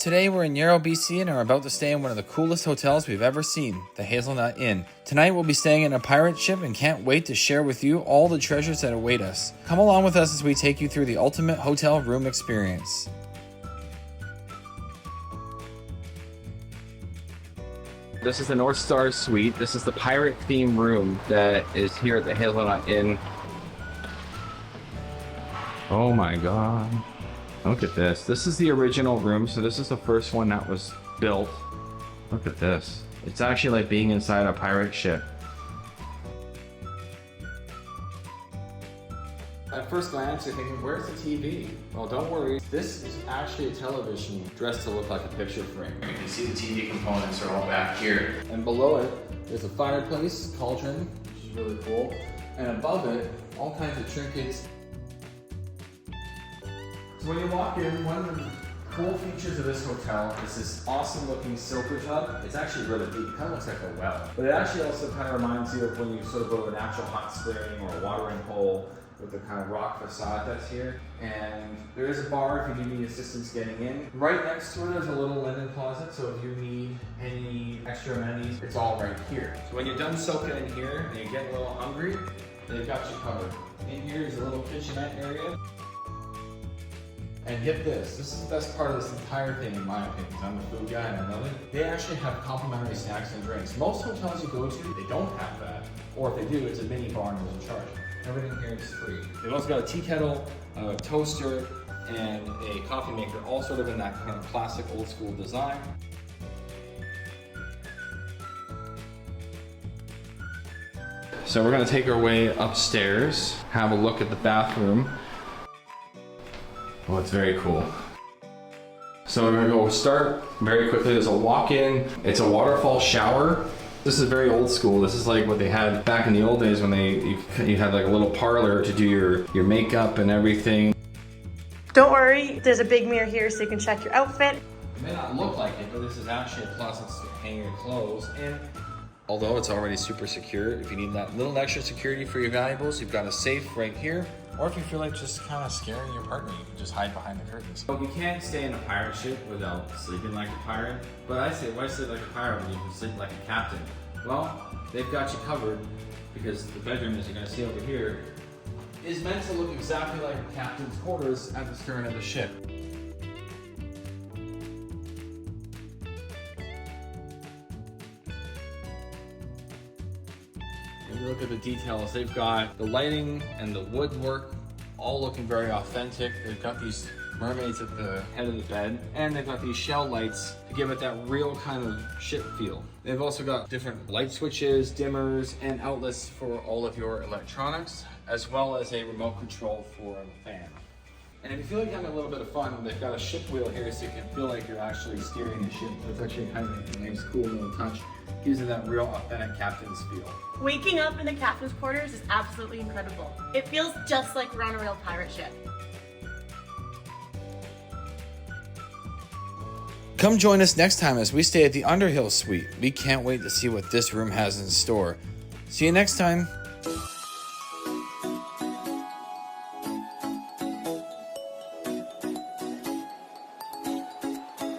Today we're in Yarrow, BC and are about to stay in one of the coolest hotels we've ever seen, the Hazelnut Inn. Tonight we'll be staying in a pirate ship and can't wait to share with you all the treasures that await us. Come along with us as we take you through the ultimate hotel room experience. This is the North Star Suite. This is the pirate theme room that is here at the Hazelnut Inn. Oh my god. Look at this. This is the original room, so this is the first one that was built. Look at this. It's actually like being inside a pirate ship. At first glance, you're thinking, where's the TV? Well, don't worry. This is actually a television dressed to look like a picture frame. You can see the TV components are all back here. And below it, there's a fireplace, cauldron, which is really cool. And above it, all kinds of trinkets. So when you walk in, one of the cool features of this hotel is this awesome looking silver tub. It's actually really deep, it kind of looks like a well. But it actually also kind of reminds you of when you sort of go to a natural hot spring or a watering hole with the kind of rock facade that's here. And there is a bar if you need any assistance getting in. Right next to it is a little linen closet, so if you need any extra amenities, it's all right here. So when you're done soaking in here and you get a little hungry, they've got you covered. In here is a little kitchenette area. And get this is the best part of this entire thing in my opinion, because I'm a food guy and I love it. They actually have complimentary snacks and drinks. Most hotels you go to, they don't have that. Or if they do, it's a mini bar and there's a charge. Everything here is free. They've also got a tea kettle, a toaster, and a coffee maker, all sort of in that kind of classic old school design. So we're gonna take our way upstairs, have a look at the bathroom. Oh, it's very cool. So we're gonna go start very quickly. There's a walk-in, it's a waterfall shower. This is very old school. This is like what they had back in the old days when you had like a little parlor to do your makeup and everything. Don't worry, there's a big mirror here so you can check your outfit. It may not look like it, but this is actually a closet to hang your clothes in. Although it's already super secure, if you need that little extra security for your valuables, you've got a safe right here. Or if you feel like just kind of scaring your partner, you can just hide behind the curtains. But you can't stay in a pirate ship without sleeping like a pirate. But I say, why sleep like a pirate when you can sleep like a captain? Well, they've got you covered because the bedroom, as you're gonna see over here, is meant to look exactly like a captain's quarters at the stern of the ship. If you look at the details, they've got the lighting and the woodwork all looking very authentic. They've got these mermaids at the head of the bed, and they've got these shell lights to give it that real kind of ship feel. They've also got different light switches, dimmers, and outlets for all of your electronics, as well as a remote control for the fan. And if you feel like having a little bit of fun, they've got a ship wheel here so you can feel like you're actually steering the ship. So it's actually kind of a nice, cool little touch. Gives it that real authentic captain's feel. Waking up in the captain's quarters is absolutely incredible. It feels just like we're on a real pirate ship. Come join us next time as we stay at the Underhill Suite. We can't wait to see what this room has in store. See you next time.